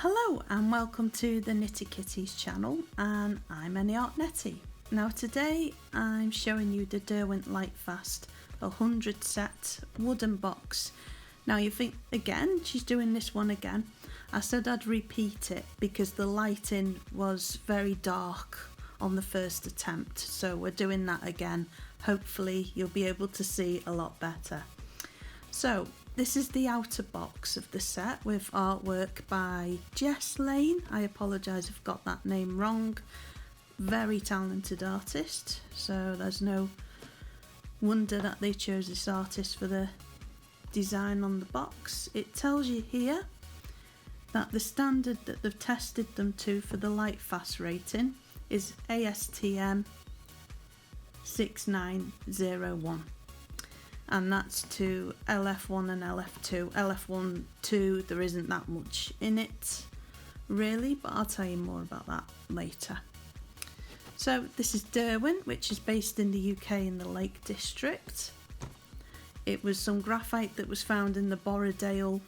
Hello and welcome to the Knitty Kitties channel, and I'm Any Art Netty. Now today I'm showing you the Derwent Lightfast 100 set wooden box. Now you think again, she's doing this one again. I said I'd repeat it because the lighting was very dark on the first attempt, so we're doing that again. Hopefully you'll be able to see a lot better. So this is the outer box of the set with artwork by Lichen. I apologise if I've got that name wrong. Very talented artist, so there's no wonder that they chose this artist for the design on the box. It tells you here that the standard that they've tested them to for the Lightfast rating is ASTM 6901. And that's to LF1 and LF2. LF1, 2, there isn't that much in it really, but I'll tell you more about that later. So this is Derwent, which is based in the UK in the Lake District. It was some graphite that was found in the Bordeaux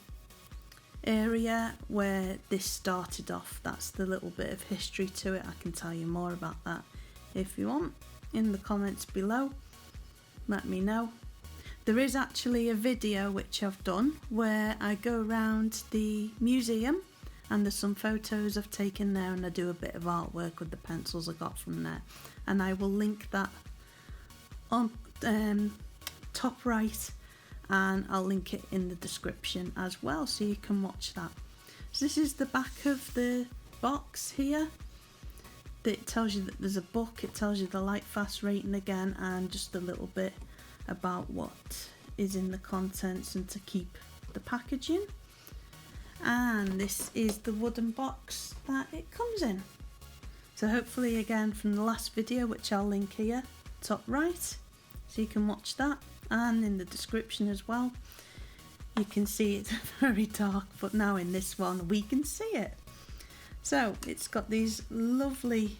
area where this started off. That's the little bit of history to it. I can tell you more about that if you want in the comments below. Let me know. There is actually a video which I've done where I go around the museum and there's some photos I've taken there, and I do a bit of artwork with the pencils I got from there, and I will link that on top right, and I'll link it in the description as well so you can watch that. So this is the back of the box here. It tells you that there's a book, it tells you the Lightfast rating again, and just a little bit about what is in the contents and to keep the packaging. And this is the wooden box that it comes in. So hopefully again from the last video, which I'll link here top right, so you can watch that, and in the description as well. You can see it's very dark, but now in this one we can see it. So it's got these lovely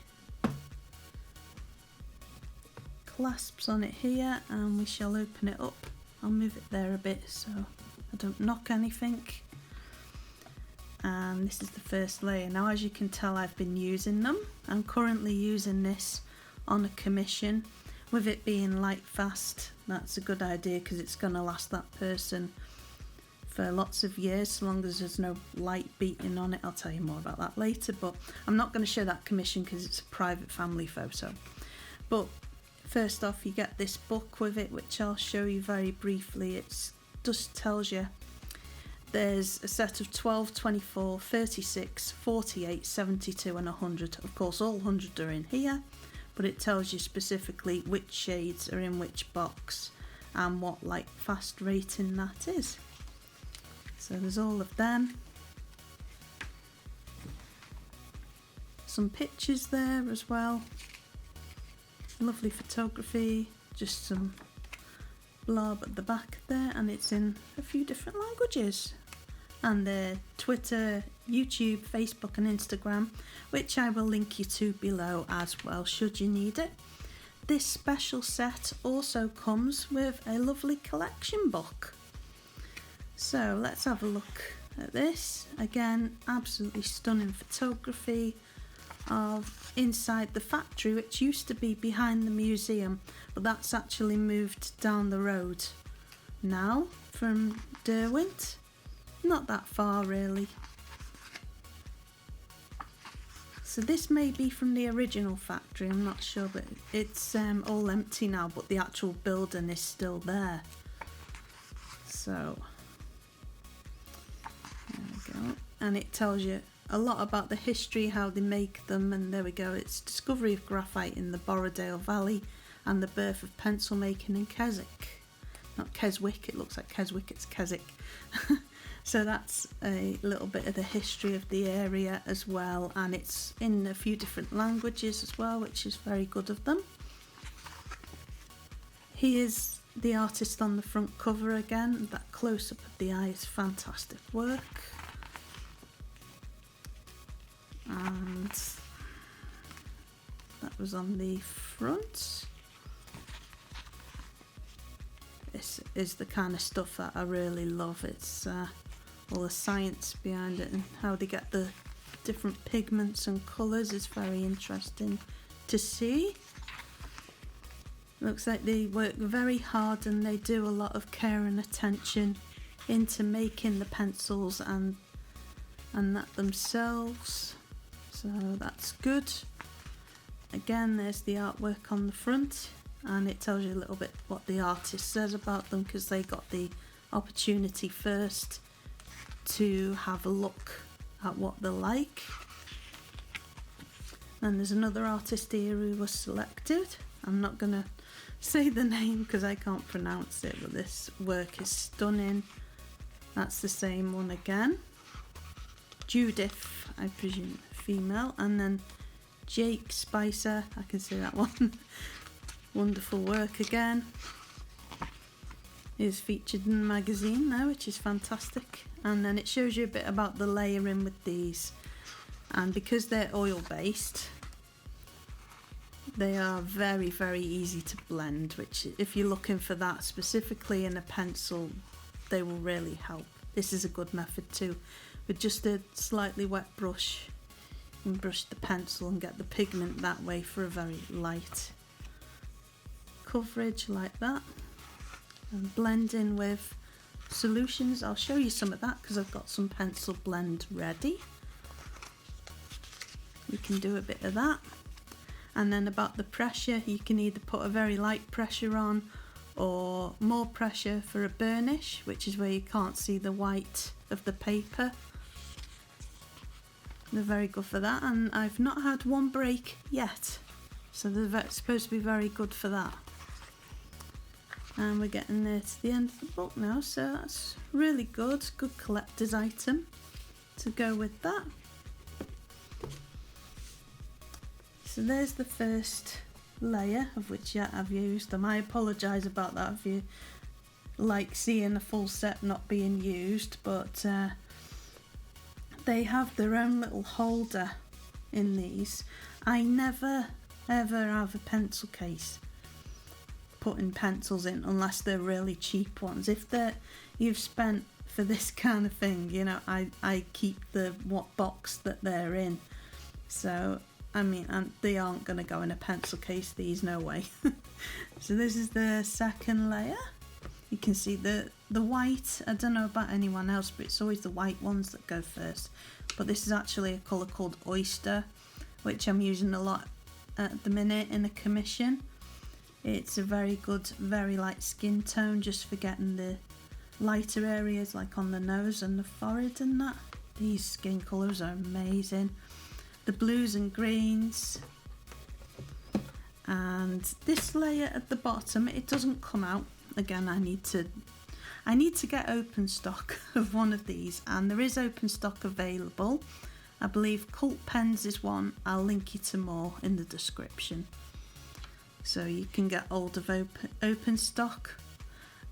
clasps on it here, and we shall open it up. I'll move it there a bit so I don't knock anything. And this is the first layer. Now as you can tell, I've been using them. I'm currently using this on a commission. With it being Lightfast, that's a good idea because it's going to last that person for lots of years, so long as there's no light beating on it. I'll tell you more about that later, but I'm not going to show that commission because it's a private family photo. But first off, you get this book with it, which I'll show you very briefly. It just tells you there's a set of 12, 24, 36, 48, 72 and 100. Of course all 100 are in here, but it tells you specifically which shades are in which box and what Lightfast rating that is. So there's all of them. Some pictures there as well. Lovely photography, just some blurb at the back there, and it's in a few different languages. And Twitter, YouTube, Facebook and Instagram, which I will link you to below as well should you need it. This special set also comes with a lovely collection book. So let's have a look at this. Again, absolutely stunning photography of inside the factory, which used to be behind the museum, but that's actually moved down the road now from Derwent. Not that far really. So this may be from the original factory, I'm not sure, but it's all empty now, but the actual building is still there. So there we go, and it tells you a lot about the history, how they make them, and there we go. It's discovery of graphite in the Bordeaux Valley and the birth of pencil making in Keswick. Not Keswick, it looks like Keswick, it's Keswick. So that's a little bit of the history of the area as well, and it's in a few different languages as well, which is very good of them. Here's the artist on the front cover again. That close-up of the eye is fantastic work. And that was on the front. This is the kind of stuff that I really love. It's all the science behind it and how they get the different pigments and colours is very interesting to see. Looks like they work very hard and they do a lot of care and attention into making the pencils and that themselves, so that's good. Again, there's the artwork on the front, and it tells you a little bit what the artist says about them, because they got the opportunity first to have a look at what they're like. And there's another artist here who was selected. I'm not going to say the name because I can't pronounce it, but this work is stunning. That's the same one again. Judith, I presume, female, and then Jake Spicer, I can see that one. Wonderful work again. Is featured in the magazine now, which is fantastic. And then it shows you a bit about the layering with these. And because they're oil based, they are very, very easy to blend, which if you're looking for that specifically in a pencil, they will really help. This is a good method too. With just a slightly wet brush, you can brush the pencil and get the pigment that way for a very light coverage like that. And blending with solutions, I'll show you some of that because I've got some pencil blend ready. You can do a bit of that. And then about the pressure, you can either put a very light pressure on or more pressure for a burnish, which is where you can't see the white of the paper. They're very good for that, and I've not had one break yet, so they're supposed to be very good for that. And we're getting there to the end of the book now, so that's really good collector's item to go with that. So there's the first layer, of which I've used them. I apologise about that if you like seeing a full set not being used, but they have their own little holder in these. I never ever have a pencil case putting pencils in unless they're really cheap ones. If you've spent for this kind of thing, you know, I keep what box that they're in. So I mean, they aren't going to go in a pencil case, these, no way. So this is the second layer. You can see the white, I don't know about anyone else, but it's always the white ones that go first. But this is actually a colour called Oyster, which I'm using a lot at the minute in a commission. It's a very good, very light skin tone, just for getting the lighter areas like on the nose and the forehead and that. These skin colours are amazing. The blues and greens. And this layer at the bottom, it doesn't come out. Again, I need to get open stock of one of these, and there is open stock available. I believe Cult Pens is one. I'll link you to more in the description, so you can get hold of open stock.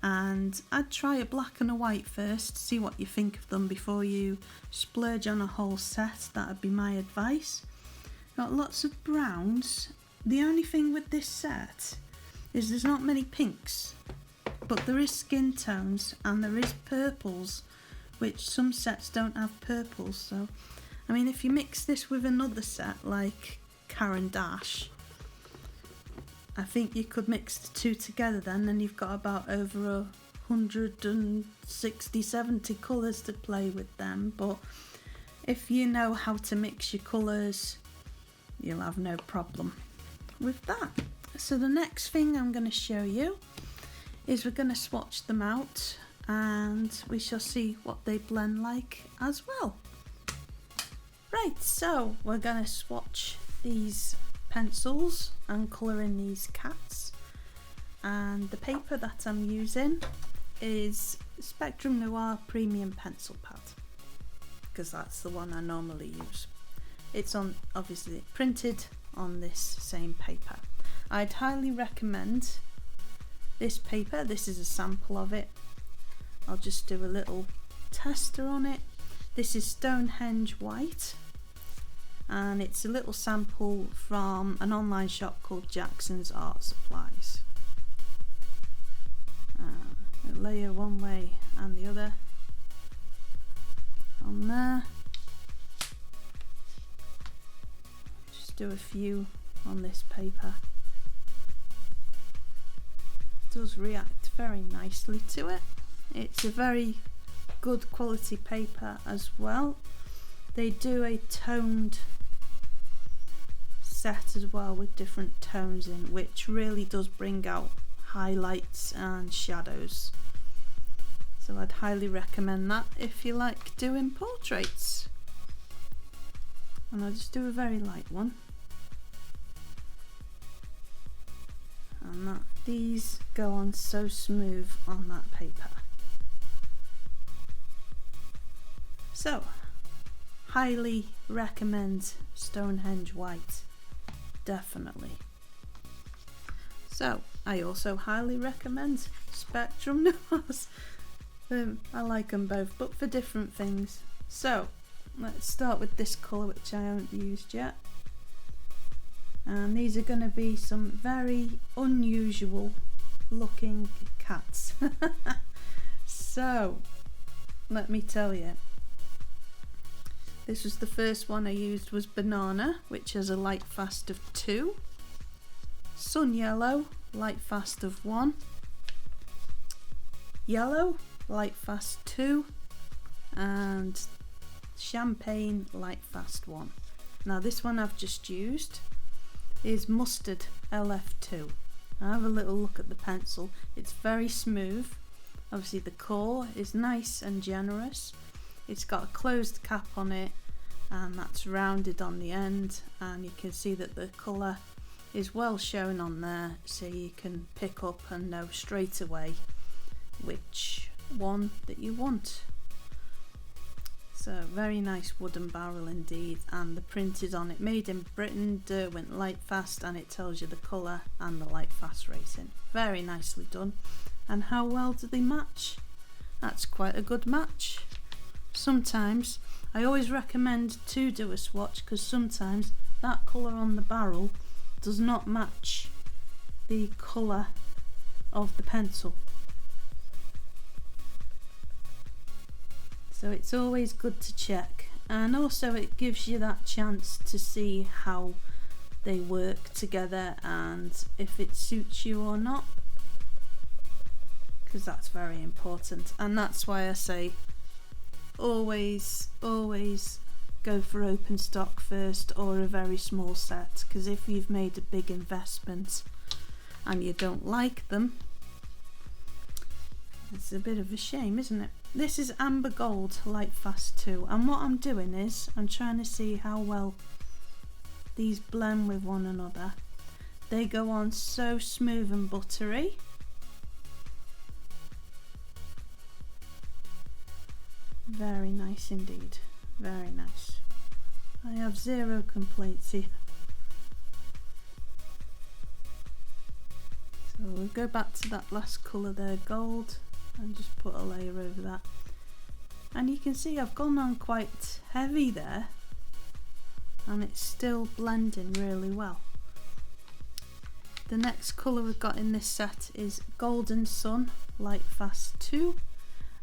And I'd try a black and a white first, see what you think of them before you splurge on a whole set. That would be my advice. Got lots of browns. The only thing with this set is there's not many pinks, but there is skin tones and there is purples, which some sets don't have purples. So I mean, if you mix this with another set like Karen Dash, I think you could mix the two together then, and you've got about over 160, 70 colours to play with them. But if you know how to mix your colours, you'll have no problem with that. So the next thing I'm going to show you is we're going to swatch them out, and we shall see what they blend like as well. Right, so we're going to swatch these pencils and colour in these cats, and the paper that I'm using is Spectrum Noir Premium Pencil Pad, because that's the one I normally use. It's obviously printed on this same paper. I'd highly recommend this paper. This is a sample of it. I'll just do a little tester on it. This is Stonehenge White, and it's a little sample from an online shop called Jackson's Art Supplies. Layer one way and the other on there. do a few on this paper. It does react very nicely to it. It's a very good quality paper as well. They do a toned set as well with different tones in, which really does bring out highlights and shadows. So I'd highly recommend that if you like doing portraits. And I'll just do a very light one. And these go on so smooth on that paper. So, highly recommend Stonehenge White, definitely. So, I also highly recommend Spectrum Noirs. I like them both, but for different things. So, let's start with this colour, which I haven't used yet. And these are going to be some very unusual looking cats. So, let me tell you. This was the first one I used, was Banana, which has a Lightfast of 2. Sun Yellow, Lightfast of 1. Yellow, Lightfast 2. And Champagne, Lightfast 1. Now this one I've just used is Mustard LF2. Now have a little look at the pencil. It's very smooth. Obviously the core is nice and generous. It's got a closed cap on it, and that's rounded on the end, and you can see that the colour is well shown on there, so you can pick up and know straight away which one that you want. So very nice wooden barrel indeed, and the print is on it, made in Britain, Derwent Lightfast, and it tells you the colour and the Lightfast rating. Very nicely done. And how well do they match? That's quite a good match. Sometimes, I always recommend to do a swatch, because sometimes that colour on the barrel does not match the colour of the pencil. So it's always good to check, and also it gives you that chance to see how they work together and if it suits you or not, because that's very important. And that's why I say always go for open stock first, or a very small set, because if you've made a big investment and you don't like them, it's a bit of a shame, isn't it? This is Amber Gold Lightfast 2, and what I'm doing is I'm trying to see how well these blend with one another. They go on so smooth and buttery. Very nice indeed, very nice. I have zero complaints here. So we'll go back to that last colour there, gold, and just put a layer over that. And you can see I've gone on quite heavy there, and it's still blending really well. The next colour we've got in this set is Golden Sun Lightfast 2.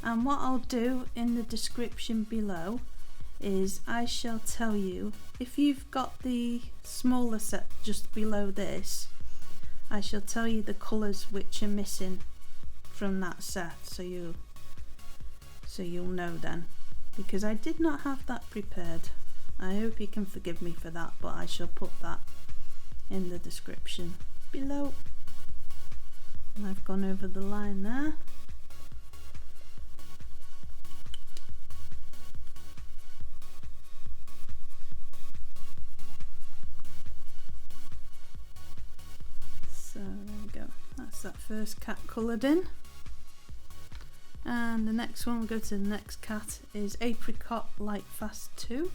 And what I'll do in the description below is I shall tell you, if you've got the smaller set just below this, I shall tell you the colours which are missing from that set, so you'll know then, because I did not have that prepared. I hope you can forgive me for that, but I shall put that in the description below. And I've gone over the line there. So there we go, that's that first cat coloured in. And the next one, we'll go to the next cat, is Apricot Lightfast 2.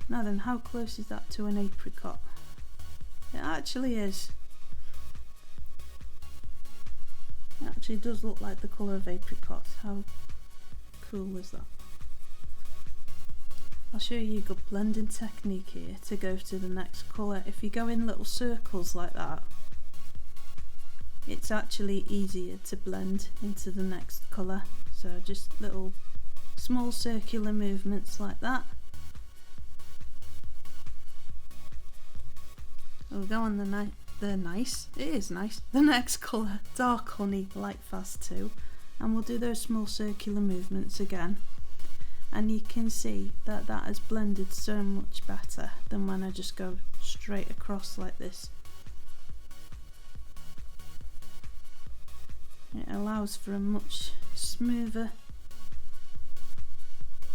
Now then, how close is that to an apricot? It actually is. It actually does look like the colour of apricot. How cool is that? I'll show you a good blending technique here to go to the next colour. If you go in little circles like that, it's actually easier to blend into the next colour. So just little small circular movements like that. we'll go on the next colour, Dark Honey Lightfast 2, and we'll do those small circular movements again. And you can see that that has blended so much better than when I just go straight across like this. It allows for a much smoother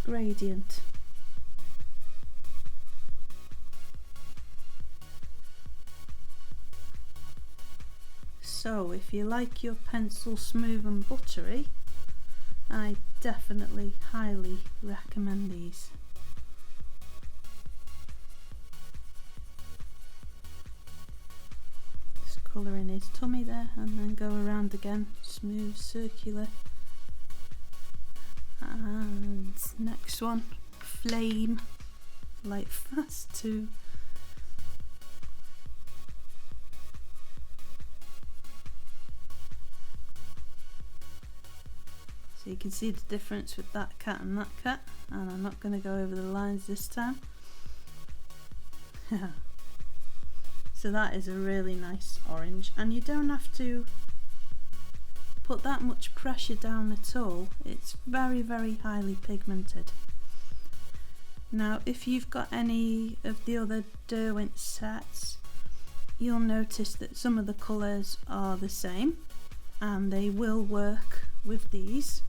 gradient. So if you like your pencil smooth and buttery, I definitely highly recommend these. Just colour in his tummy there and then go around again, smooth, circular. And next one, Flame Lightfast 2. So you can see the difference with that cat and that cat, and I'm not going to go over the lines this time. So that is a really nice orange, and you don't have to put that much pressure down at all. It's very, very highly pigmented. Now if you've got any of the other Derwent sets, you'll notice that some of the colours are the same, and they will work with these,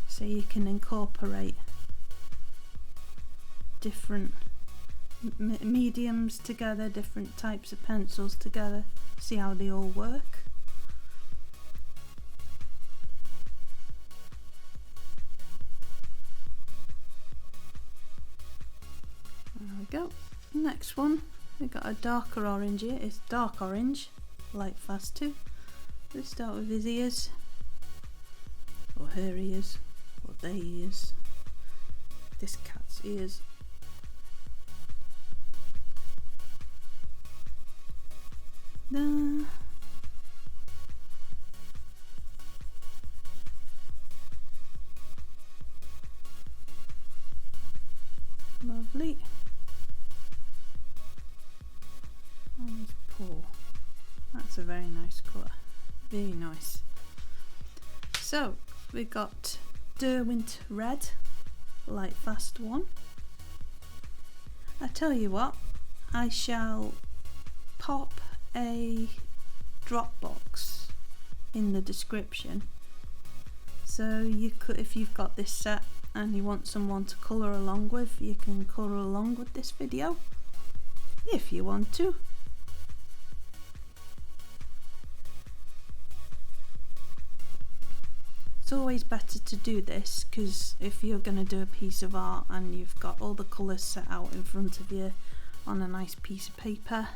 so you can incorporate different mediums together, different types of pencils together, see how they all work. There we go. Next one, we've got a darker orange here. It's Dark Orange Lightfast 2. Let's start with his ears, or her ears, or their ears, this cat's ears. There. Lovely. And his paw. That's a very nice colour. Very nice. So we got Derwent Red Lightfast 1. I tell you what, I shall pop a Dropbox in the description, so you could, if you've got this set and you want someone to colour along with, you can colour along with this video if you want to. It's always better to do this, because if you're going to do a piece of art and you've got all the colours set out in front of you on a nice piece of paper,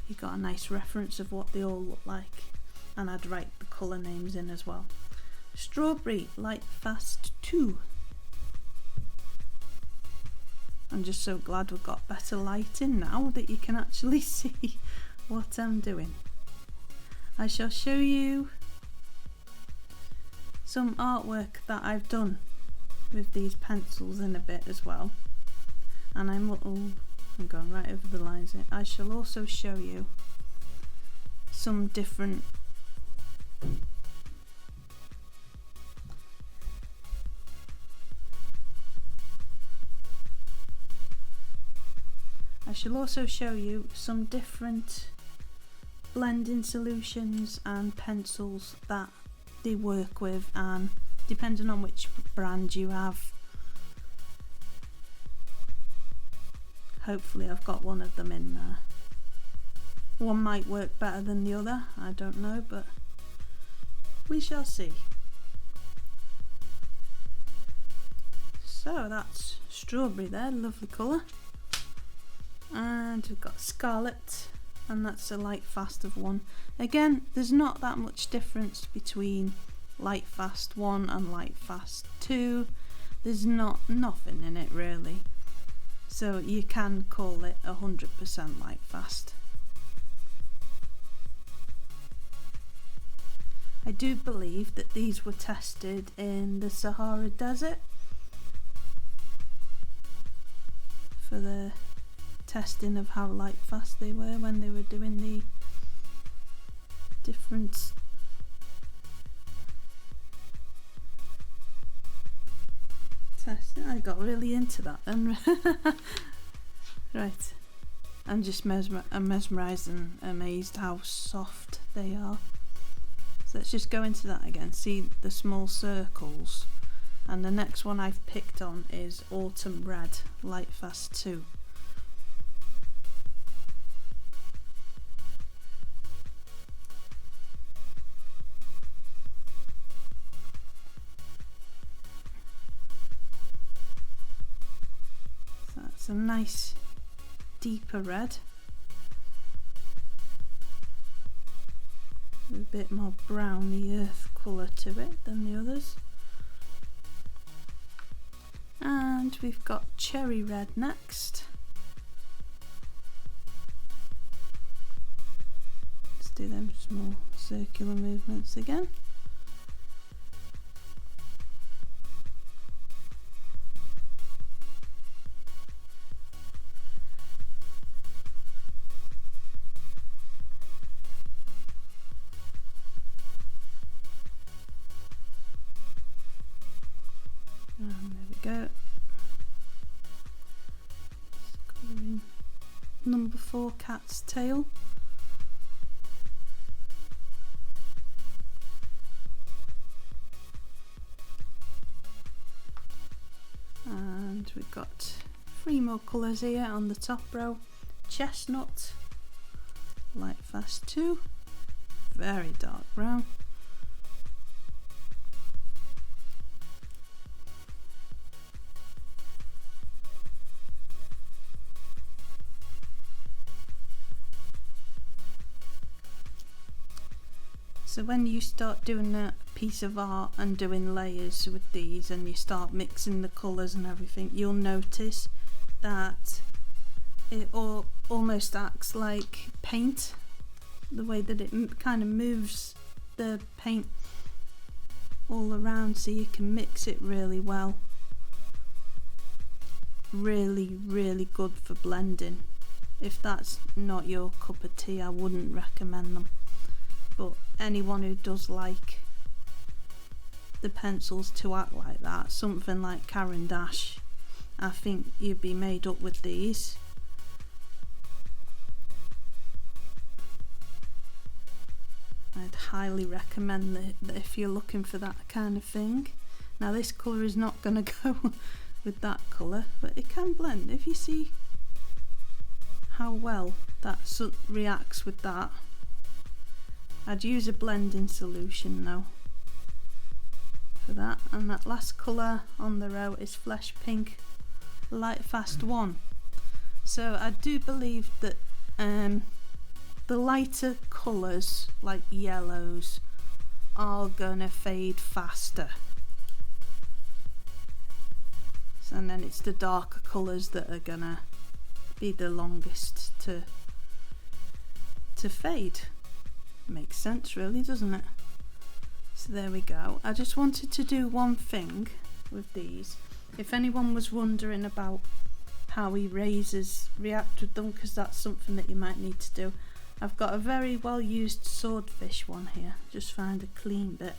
you've got a nice reference of what they all look like, and I'd write the colour names in as well. Strawberry Lightfast 2. I'm just so glad we've got better lighting now that you can actually see what I'm doing. I shall show you some artwork that I've done with these pencils in a bit as well, and I'm going right over the lines here. I shall also show you some different blending solutions and pencils that they work with, and depending on which brand you have, hopefully I've got one of them in there. One might work better than the other, I don't know, but we shall see. So that's Strawberry there, lovely colour. And we've got Scarlet, and that's a Lightfast of 1. Again, there's not that much difference between Lightfast 1 and Lightfast 2. There's nothing in it really, so you can call it 100% Lightfast. I do believe that these were tested in the Sahara Desert for the testing of how light fast they were when they were doing the different testing. I got really into that then. Right, I'm just mesmerised and amazed how soft they are. So let's just go into that again, see the small circles. And the next one I've picked on is Autumn Red Lightfast 2. So that's a nice deeper red. With a bit more browny earth colour to it than the others. And we've got Cherry Red next. Let's do them small circular movements again. Go. Colouring number 4 cat's tail. And we've got 3 more colours here on the top row. Chestnut, Lightfast 2, very dark brown. So when you start doing a piece of art and doing layers with these and you start mixing the colours and everything, you'll notice that it almost acts like paint, the way that it kind of moves the paint all around, so you can mix it really well. Really good for blending. If that's not your cup of tea, I wouldn't recommend them. But anyone who does like the pencils to act like that, something like Caran d'Ache, I think you'd be made up with these. I'd highly recommend that if you're looking for that kind of thing. Now this colour is not going to go with that colour, but it can blend. If you see how well that reacts with that, I'd use a blending solution now for that. And that last colour on the row is Flesh Pink Lightfast 1. So I do believe that the lighter colours like yellows are gonna fade faster, and then it's the darker colours that are gonna be the longest to fade. Makes sense really, doesn't it? So there we go. I just wanted to do one thing with these. If anyone was wondering about how erasers react with them, because that's something that you might need to do, I've got a very well used swordfish one here. Just find a clean bit,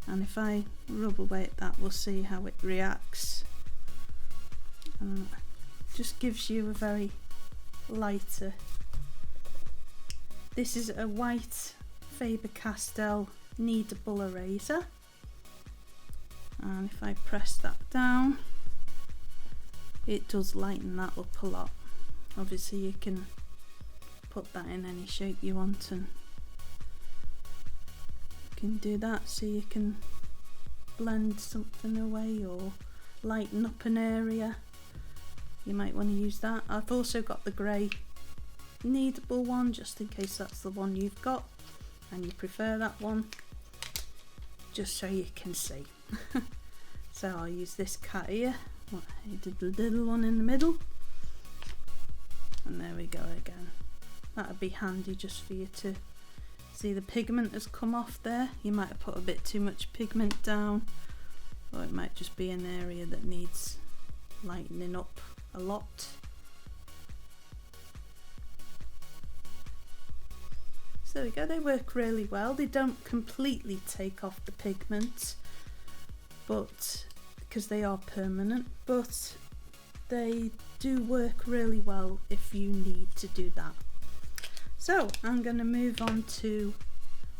and if I rub away at that, we'll see how it reacts. Just gives you a very lighter. This is a white Faber-Castell kneadable eraser, and if I press that down, it does lighten that up a lot. Obviously you can put that in any shape you want, and you can do that so you can blend something away or lighten up an area. You might want to use that. I've also got the grey kneadable one, just in case that's the one you've got and you prefer that one, just so you can see. So I'll use this cat here. I did the little one in the middle, and there we go again. That'd be handy just for you to see the pigment has come off there. You might have put a bit too much pigment down, or it might just be an area that needs lightening up a lot. So there we go, they work really well. They don't completely take off the pigment, but because they are permanent, but they do work really well if you need to do that. So I'm going to move on to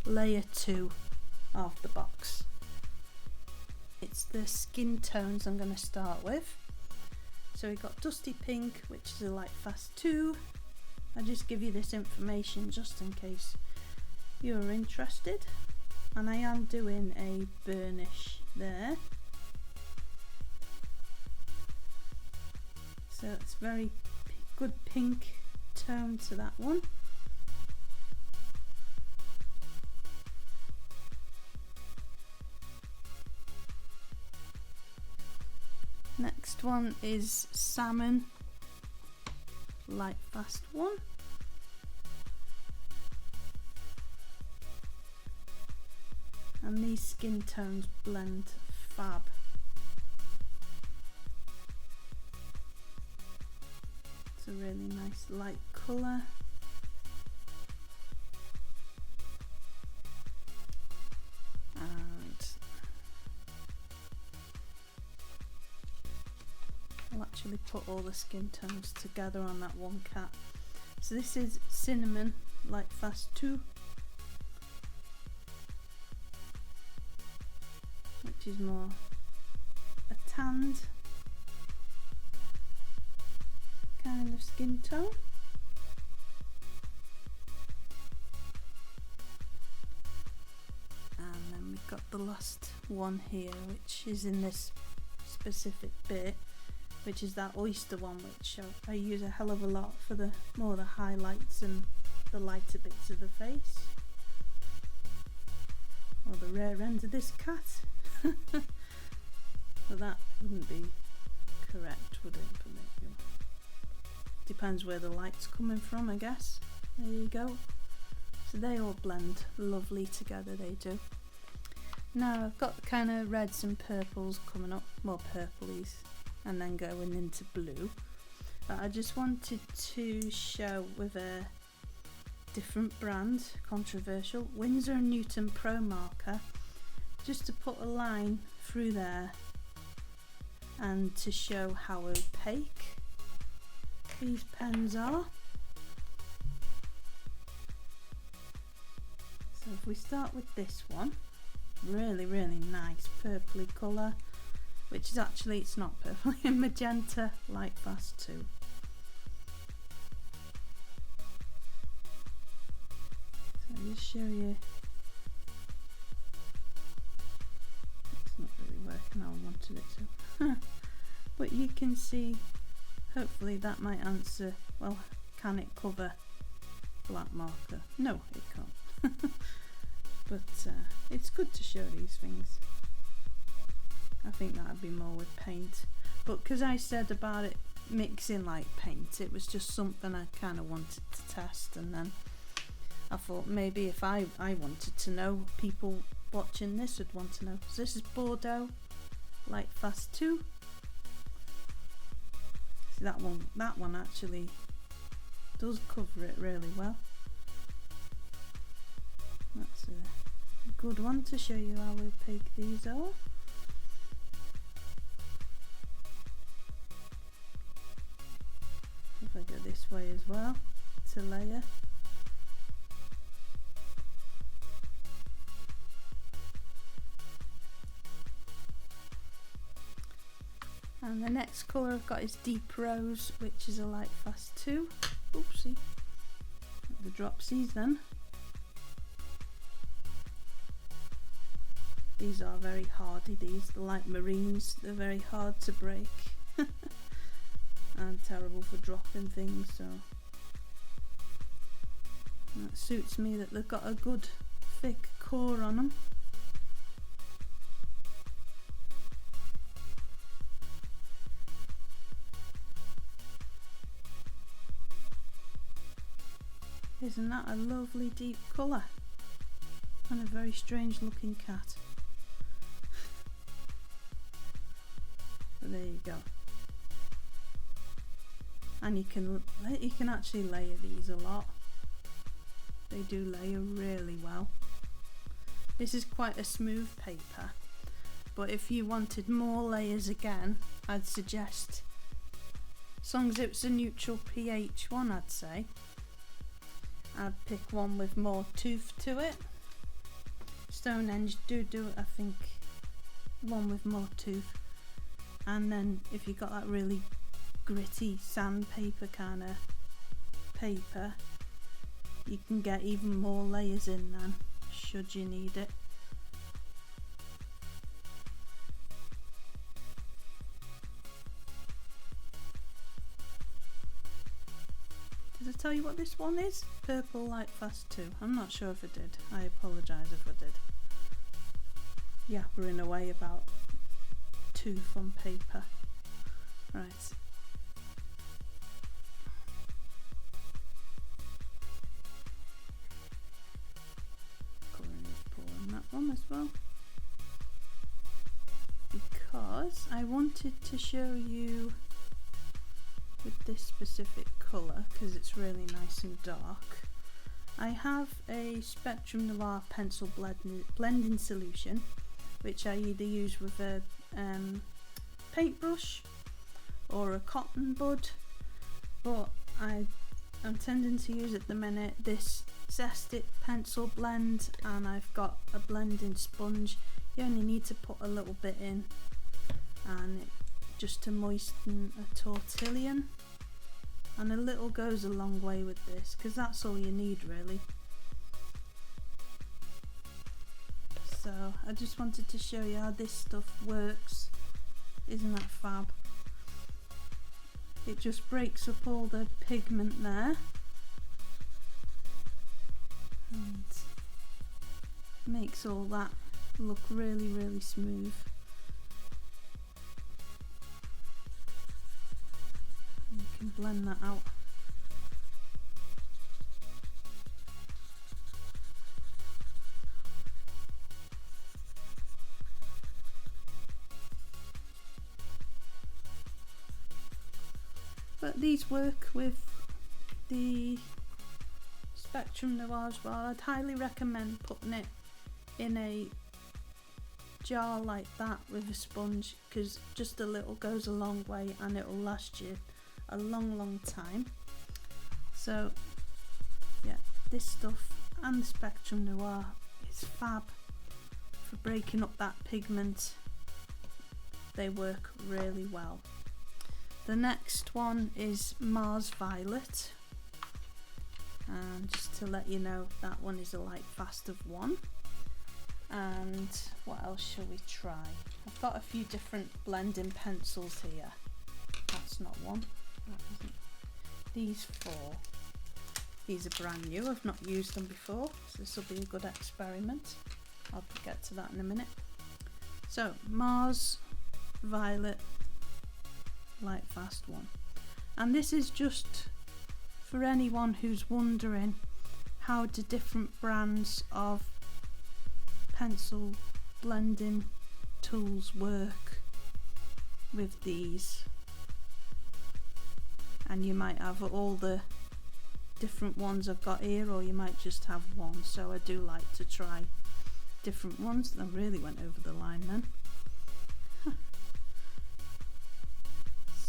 layer 2 of the box. It's the skin tones I'm going to start with. So we've got Dusty Pink, which is a Lightfast 2. I'll just give you this information just in case you're interested. And I am doing a burnish there. So it's very good pink tone to that one. Next one is Salmon Lightfast 1. And these skin tones blend fab. It's a really nice light colour. I'll actually put all the skin tones together on that one cat. So this is Cinnamon Lightfast 2, which is more a tanned kind of skin tone. And then we've got the last one here, which is in this specific bit, which is that oyster one, which I use a hell of a lot for the more the highlights and the lighter bits of the face. Or the rear end of this cat. But that wouldn't be correct, would it? But depends where the light's coming from, I guess. There you go. So they all blend lovely together, they do. Now I've got kind of reds and purples coming up, more purplies, and then going into blue. But I just wanted to show with a different brand, controversial, Winsor & Newton Pro Marker, just to put a line through there and to show how opaque these pens are. So if we start with this one, really nice purpley colour, which is actually, it's not purple, Magenta Lightfast 2. So I'll just show you. It's not really working how I wanted it to. But you can see, hopefully that might answer, well, can it cover black marker? No, it can't. But it's good to show these things. I think that would be more with paint, but because I said about it mixing like paint, it was just something I kind of wanted to test, and then I thought maybe if I wanted to know, people watching this would want to know. So this is Bordeaux Lightfast 2. See, that one actually does cover it really well. That's a good one to show you how opaque these are. If I go this way as well to layer. And the next colour I've got is Deep Rose, which is a Lightfast 2. Oopsie. The dropsies then. These are very hardy, these, the light marines, they're very hard to break. And terrible for dropping things, so that suits me that they've got a good thick core on them. Isn't that a lovely deep colour? And a very strange looking cat. But there you go. And you can actually layer these a lot. They do layer really well. This is quite a smooth paper, but if you wanted more layers again, I'd suggest, as long as it's a neutral pH one, I'd say, I'd pick one with more tooth to it. Stonehenge do I think, one with more tooth. And then if you've got that really gritty sandpaper kind of paper, you can get even more layers in then, should you need it. Did I tell you what this one is? Purple Lightfast 2. I'm not sure if I did. I apologise if I did. Yappering away about tooth on paper. Right. Pouring that one as well. Because I wanted to show you with this specific colour, because it's really nice and dark. I have a Spectrum Noir pencil blending solution, which I either use with a paintbrush or a cotton bud, but I'm tending to use at the minute this Zestit pencil blend, and I've got a blending sponge. You only need to put a little bit in, and just to moisten a tortillon, and a little goes a long way with this, because that's all you need really. So I just wanted to show you how this stuff works. Isn't that fab? It just breaks up all the pigment there and makes all that look really, really smooth. You can blend that out. But these work with the Spectrum Noir as well. I'd highly recommend putting it in a jar like that with a sponge, because just a little goes a long way and it will last you a long time. So yeah, this stuff and the Spectrum Noir is fab for breaking up that pigment. They work really well. The next one is Mars Violet, and just to let you know, that one is a Lightfast of 1. And what else shall we try? I've got a few different blending pencils here. That's not one. That isn't. These 4. These are brand new. I've not used them before, so this will be a good experiment. I'll get to that in a minute. So Mars Violet Lightfast 1, and this is just for anyone who's wondering how do different brands of pencil blending tools work with these, and you might have all the different ones I've got here, or you might just have one. So I do like to try different ones. I really went over the line then.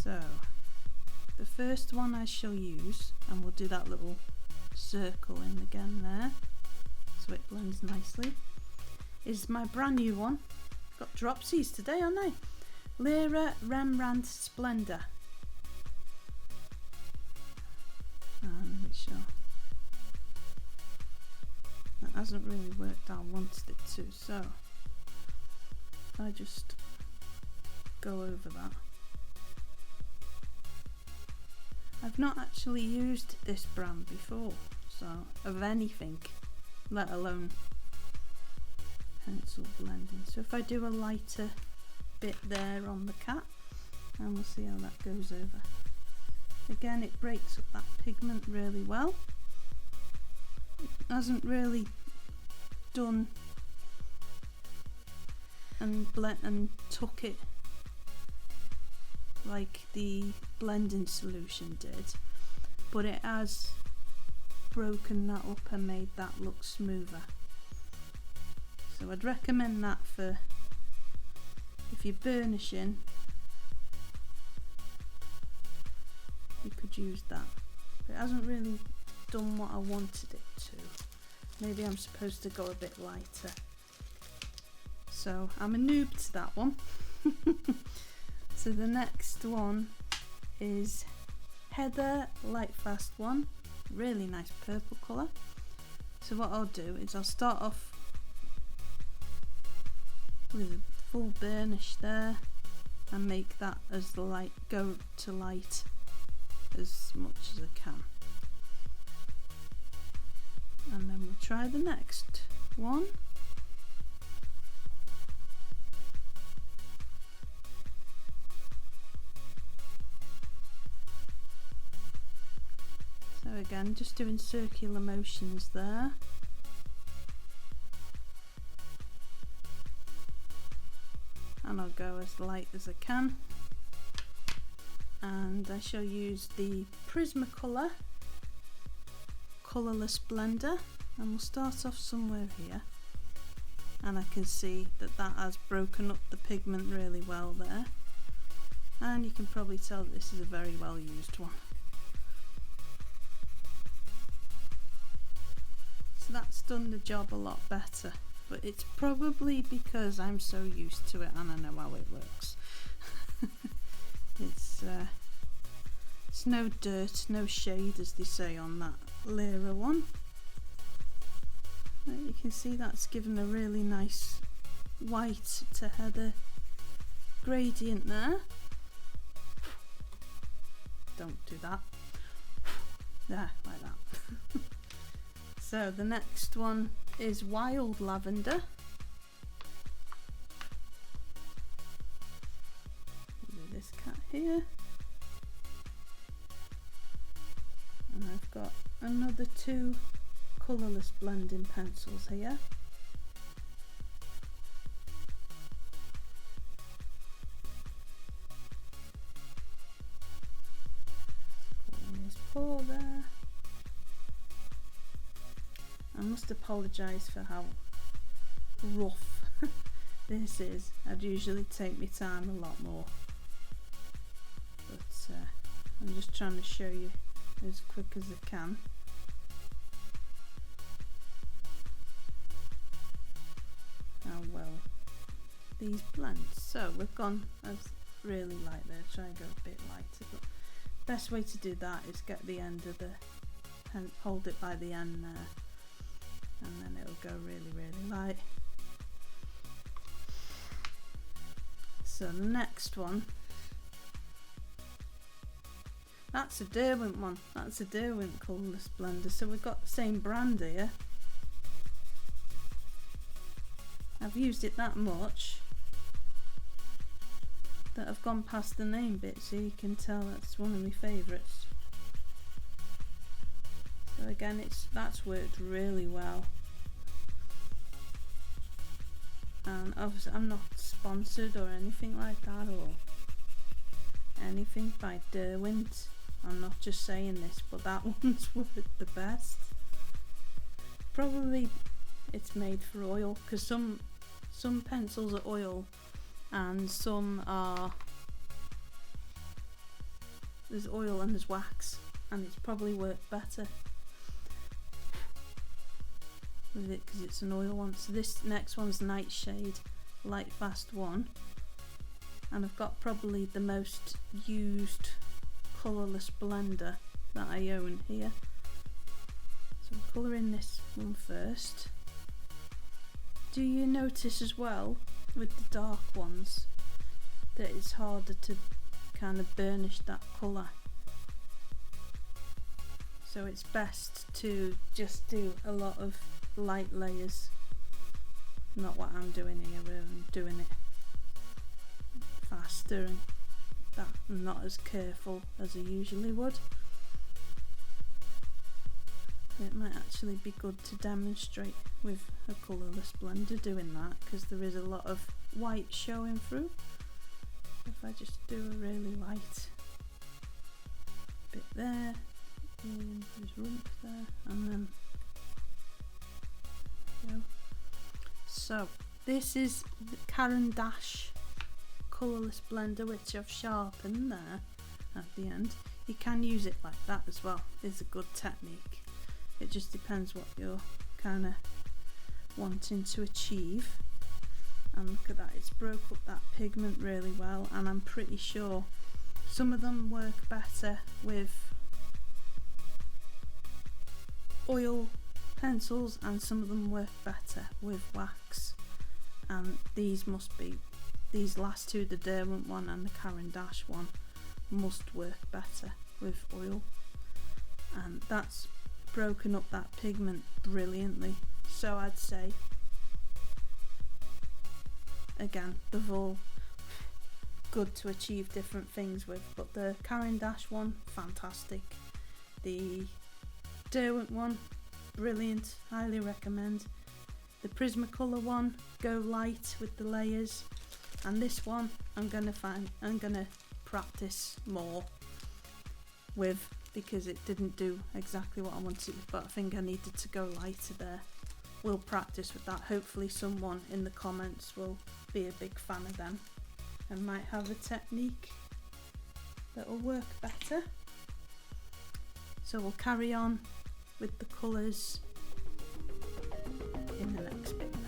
So the first one I shall use, and we'll do that little circle in again there so it blends nicely, is my brand new one. Got dropsies today, aren't I? Lyra Rembrandt Splendor. That hasn't really worked how I wanted it to, so if I just go over that. I've not actually used this brand before, so of anything, let alone pencil blending. So if I do a lighter bit there on the cap, and we'll see how that goes over. Again, it breaks up that pigment really well. It hasn't really done and blend and took it like the blending solution did, but it has broken that up and made that look smoother. So I'd recommend that for if you're burnishing, you could use that. But it hasn't really done what I wanted it to. Maybe I'm supposed to go a bit lighter. So I'm a noob to that one. So the next one is Heather Lightfast one. Really nice purple colour. So what I'll do is I'll start off with a full burnish there and make that as light, go to light as much as I can. And then we'll try the next one. So again, just doing circular motions there. And I'll go as light as I can. And I shall use the Prismacolor colourless blender, and we'll start off somewhere here. And I can see that that has broken up the pigment really well there. And you can probably tell that this is a very well used one. So that's done the job a lot better, but it's probably because I'm so used to it and I know how it works. It's no dirt, no shade, as they say on that Lyra one. You can see that's given a really nice white to heather gradient there. Don't do that. There, like that. So the next one is Wild Lavender. This cat here. And I've got another two colourless blending pencils here. Pulling his paw there. I must apologise for how rough this is. I'd usually take my time a lot more. But I'm just trying to show you as quick as I can. How well these blend. So we've gone as really light there, try and go a bit lighter, but best way to do that is get the end of the pen, hold it by the end there, and then it'll go really light. So the next one, that's a Derwent one, that's a Derwent colourless blender, so we've got the same brand here. I've used it that much that I've gone past the name bit, so you can tell that's one of my favourites. So again, that's worked really well. And obviously I'm not sponsored or anything like that, or anything by Derwent. I'm not just saying this, but that one's worked the best. Probably it's made for oil, because some pencils are oil and some are, there's oil and there's wax, and it's probably worked better with it because it's an oil one. So this next one's Nightshade Lightfast one, and I've got probably the most used colourless blender that I own here. So I'm colouring this one first. Do you notice as well with the dark ones that it's harder to kind of burnish that colour? So it's best to just do a lot of light layers, not what I'm doing here where I'm doing it faster and that I'm not as careful as I usually would. It might actually be good to demonstrate with a colourless blender doing that, because there is a lot of white showing through. If I just do a really light bit there, in his rump there, and then there we go. So this is the Caran d'Ache colourless blender, which I've sharpened there at the end. You can use it like that as well. It's a good technique. It just depends what you're kind of wanting to achieve. And look at that, it's broke up that pigment really well, and I'm pretty sure some of them work better with oil pencils and some of them work better with wax, and these last two, the Derwent one and the Caran d'Ache one, must work better with oil, and that's broken up that pigment brilliantly. So I'd say, again, they've all good to achieve different things with, but the Caran d'Ache one, fantastic. The Derwent one, brilliant, highly recommend. The Prismacolor one, go light with the layers, and this one I'm gonna practice more with, because it didn't do exactly what I wanted, but I think I needed to go lighter there. We'll practice with that. Hopefully someone in the comments will be a big fan of them and might have a technique that will work better. So we'll carry on with the colours in the next bit now.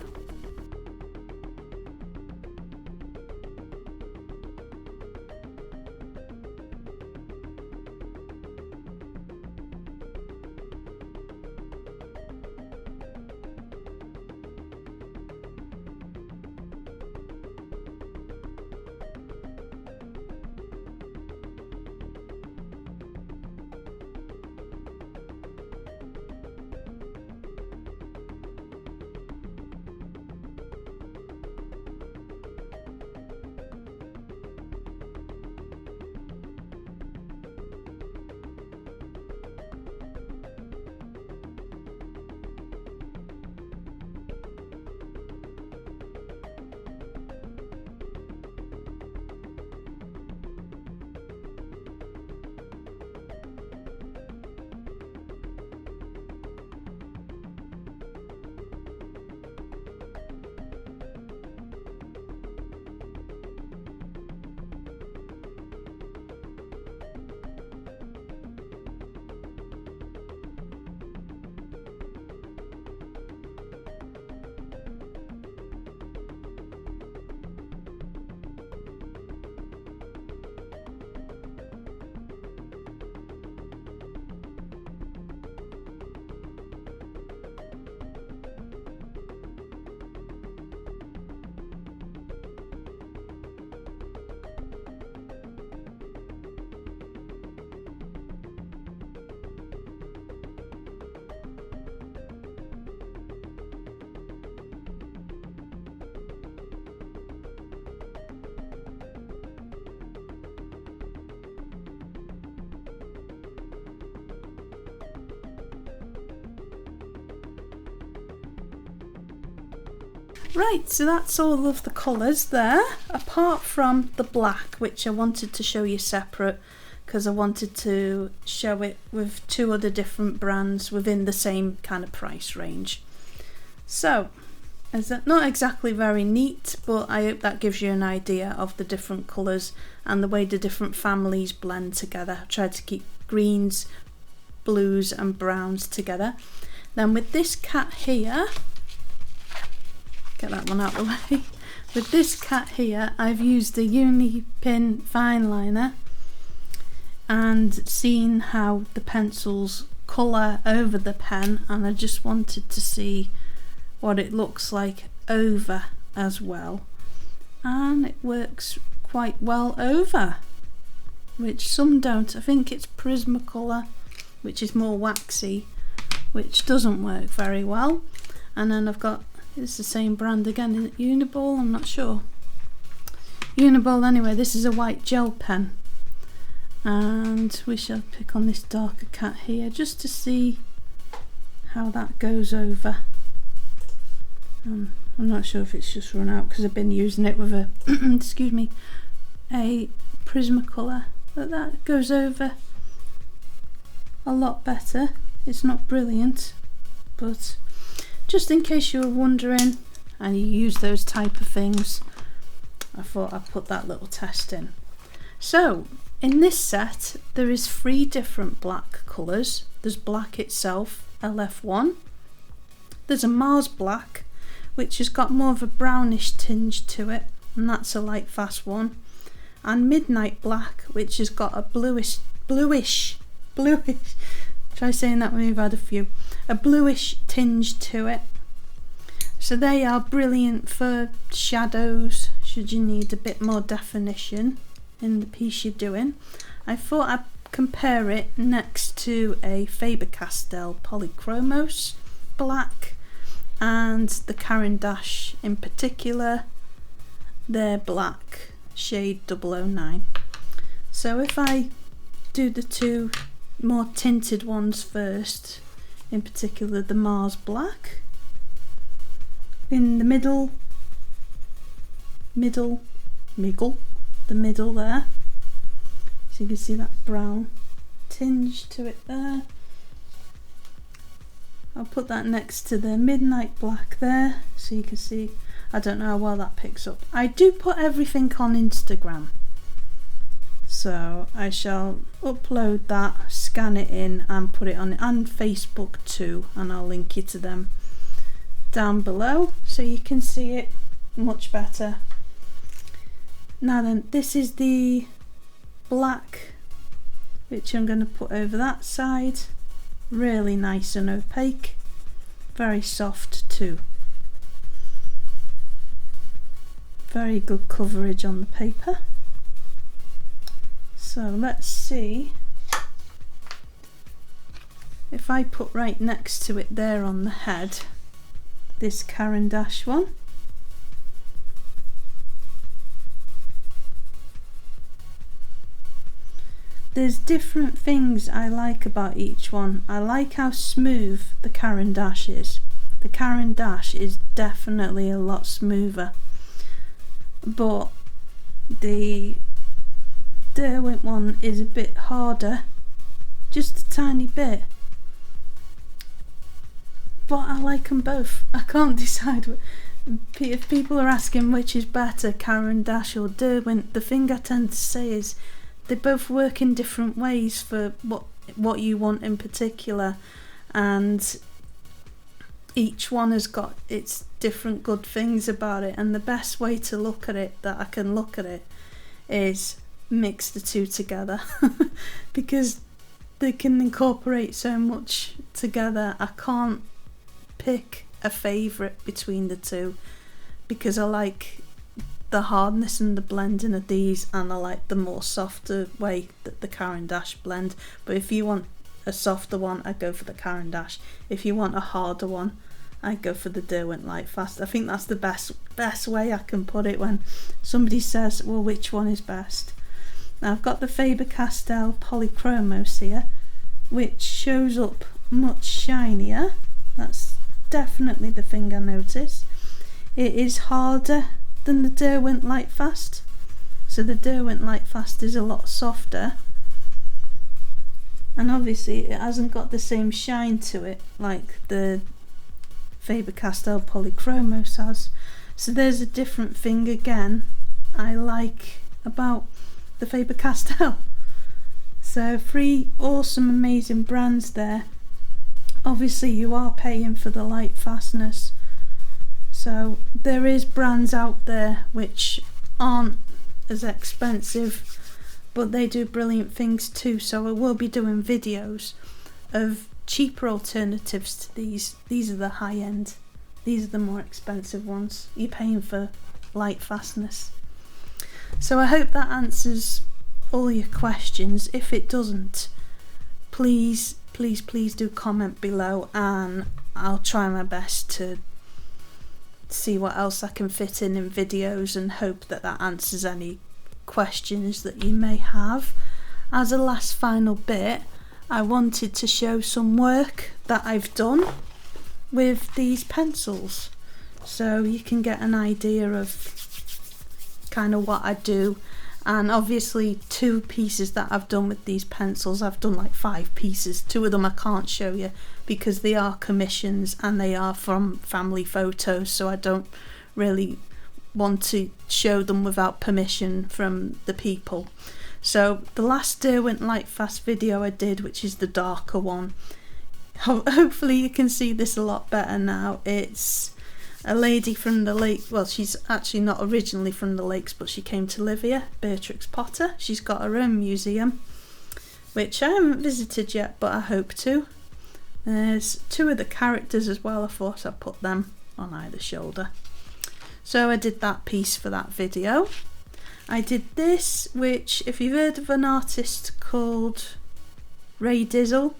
Right, so that's all of the colours there, apart from the black, which I wanted to show you separate because I wanted to show it with two other different brands within the same kind of price range. So, is that not exactly very neat, but I hope that gives you an idea of the different colours and the way the different families blend together. I tried to keep greens, blues and browns together. Then with this cat here, get that one out of the way. With this cat here, I've used the Unipin fine liner and seen how the pencils colour over the pen, and I just wanted to see what it looks like over as well, and it works quite well over, which some don't. I think it's Prismacolor, which is more waxy, which doesn't work very well. And then I've got, it's the same brand again, is it Uniball? I'm not sure. Uniball anyway. This is a white gel pen, and we shall pick on this darker cat here just to see how that goes over. I'm not sure if it's just run out because I've been using it with a excuse me, a Prismacolor, but that goes over a lot better. It's not brilliant, but just in case you were wondering and you use those type of things, I thought I'd put that little test in. So in this set there is 3 different black colours. There's black itself, LF1. There's a Mars black, which has got more of a brownish tinge to it, and that's a Lightfast one. And Midnight black, which has got a bluish, try saying that when we've had a few, a bluish tinge to it. So they are brilliant for shadows, should you need a bit more definition in the piece you're doing. I thought I'd compare it next to a Faber-Castell Polychromos black and the Caran d'Ache in particular, their black shade 009. So if I do the 2 more tinted ones first, in particular the Mars black, in the middle there, so you can see that brown tinge to it there. I'll put that next to the Midnight black there, so you can see. I don't know how well that picks up. I do put everything on Instagram, so I shall upload that, scan it in and put it on, and Facebook too, and I'll link you to them down below so you can see it much better. Now then, this is the black, which I'm going to put over that side. Really nice and opaque, very soft too. Very good coverage on the paper. So let's see if I put right next to it there on the head this Caran d'Ache one. There's different things I like about each one. I like how smooth the Caran d'Ache is. The Caran d'Ache is definitely a lot smoother, but the Derwent one is a bit harder, just a tiny bit. But I like them both. I can't decide. If people are asking which is better, Caran d'Ache or Derwent, the thing I tend to say is they both work in different ways for what you want in particular, and each one has got its different good things about it, and the best way to look at it, that I can look at it, is mix the 2 together because they can incorporate so much together. I can't pick a favourite between the 2 because I like the hardness and the blending of these, and I like the more softer way that the Caran d'Ache blend. But if you want a softer one, I'd go for the Caran d'Ache. If you want a harder one, I'd go for the Derwent Lightfast. I think that's the best way I can put it when somebody says, well, which one is best? Now I've got the Faber-Castell Polychromos here, which shows up much shinier. That's definitely the thing I notice. It is harder than the Derwent Lightfast, so the Derwent Lightfast is a lot softer, and obviously it hasn't got the same shine to it like the Faber-Castell Polychromos has. So there's a different thing again I like about the Faber-Castell. So 3 awesome amazing brands there. Obviously you are paying for the light fastness, so there is brands out there which aren't as expensive, but they do brilliant things too. So I will be doing videos of cheaper alternatives to these. These are the high end, these are the more expensive ones. You're paying for light fastness. So I hope that answers all your questions. If it doesn't, please do comment below, and I'll try my best to see what else I can fit in videos, and hope that answers any questions that you may have. As a last final bit, I wanted to show some work that I've done with these pencils, so you can get an idea of kind of what I do And obviously 2 pieces that I've done with these pencils, I've done like 5 pieces. 2 of them I can't show you because they are commissions and they are from family photos, so I don't really want to show them without permission from the people. So the last Derwent Lightfast video I did, which is the darker one, hopefully you can see this a lot better now. It's a lady from the lake, well, she's actually not originally from the lakes, but she came to live here, Beatrix Potter. She's got her own museum, which I haven't visited yet, but I hope to. There's 2 of the characters as well. I thought I'd put them on either shoulder. So I did that piece for that video. I did this, which, if you've heard of an artist called Raisin,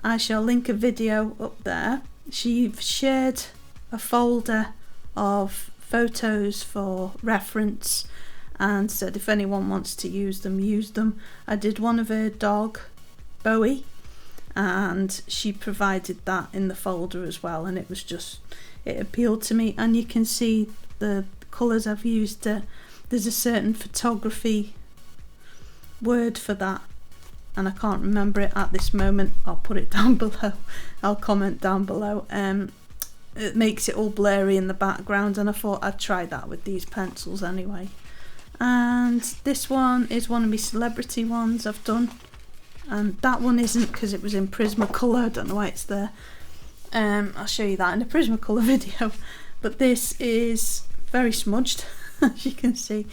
I shall link a video up there. She shared a folder of photos for reference and said if anyone wants to use them, use them. I did one of her dog, Bowie, and she provided that in the folder as well, and it was just, it appealed to me. And you can see the colours I've used. There's a certain photography word for that and I can't remember it at this moment. I'll put it down below. I'll comment down below. It makes it all blurry in the background, and I thought I'd try that with these pencils anyway. And this one is one of my celebrity ones I've done, and that one isn't because it was in Prismacolor. I don't know why it's there. I'll show you that in a Prismacolor video, but this is very smudged as you can see.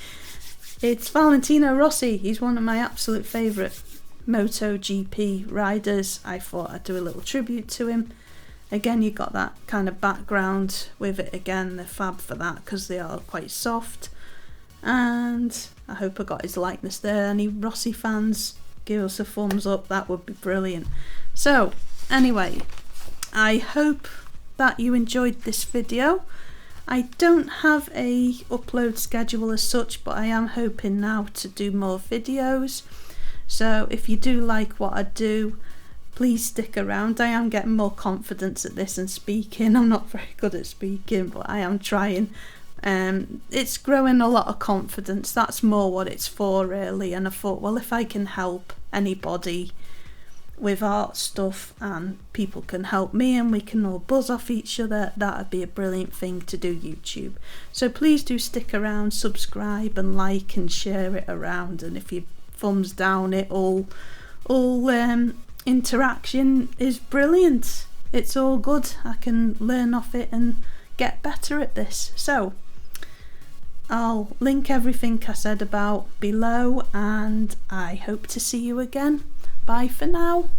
It's Valentino Rossi. He's one of my absolute favourite MotoGP riders. I thought I'd do a little tribute to him. Again, you got that kind of background with it again. They're fab for that because they are quite soft. And I hope I got his likeness there. Any Rossi fans, give us a thumbs up. That would be brilliant. So anyway, I hope that you enjoyed this video. I don't have a upload schedule as such, but I am hoping now to do more videos. So if you do like what I do, please stick around. I am getting more confidence at this and speaking. I'm not very good at speaking, but I am trying. It's growing a lot of confidence. That's more what it's for really. And I thought, well, if I can help anybody with art stuff and people can help me and we can all buzz off each other, that would be a brilliant thing to do YouTube. So please do stick around, subscribe and like and share it around. And if you thumbs down it, all interaction is brilliant. It's all good. I can learn off it and get better at this. So I'll link everything I said about below, and I hope to see you again. Bye for now.